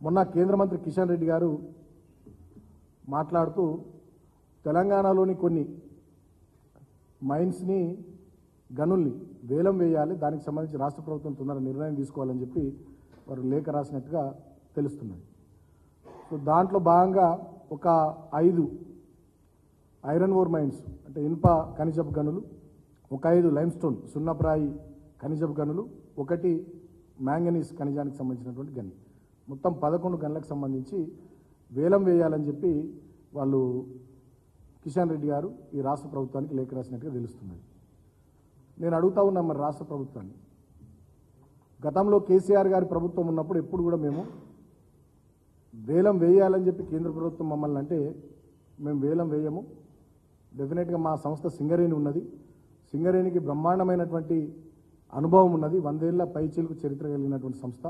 మొన్న కేంద్ర మంత్రి కిషన్ రెడ్డి గారు మాట్లాడుతూ తెలంగాణలోని కొన్ని మైన్స్ని గనుల్ని వేలం వేయాలి, దానికి సంబంధించి రాష్ట్ర ప్రభుత్వం తొందర నిర్ణయం తీసుకోవాలని చెప్పి వారు లేఖ రాసినట్టుగా తెలుస్తున్నది. సో దాంట్లో భాగంగా ఒక 5 ఐరన్ ఓర్ మైన్స్ అంటే ఇనుప ఖనిజపు గనులు, ఒక 5 లైమ్స్టోన్ సున్నప్రాయి ఖనిజపు గనులు, 1 మ్యాంగనీస్ ఖనిజానికి సంబంధించినటువంటి గని, మొత్తం 11 గనులకు సంబంధించి వేలం వేయాలని చెప్పి వాళ్ళు కిషన్ రెడ్డి గారు ఈ రాష్ట్ర ప్రభుత్వానికి లేఖ రాసినట్టుగా తెలుస్తున్నది. నేను అడుగుతా ఉన్నా మరి రాష్ట్ర ప్రభుత్వాన్ని, గతంలో కేసీఆర్ గారి ప్రభుత్వం ఉన్నప్పుడు ఎప్పుడు కూడా మేము వేలం వేయాలని చెప్పి కేంద్ర ప్రభుత్వం మమ్మల్ని అంటే మేము వేలం వేయము, డెఫినెట్గా మా సంస్థ సింగరేణి ఉన్నది, సింగరేణికి బ్రహ్మాండమైనటువంటి అనుభవం ఉన్నది, 100 ఏళ్ల పైచీలకు చరిత్ర కలిగినటువంటి సంస్థ,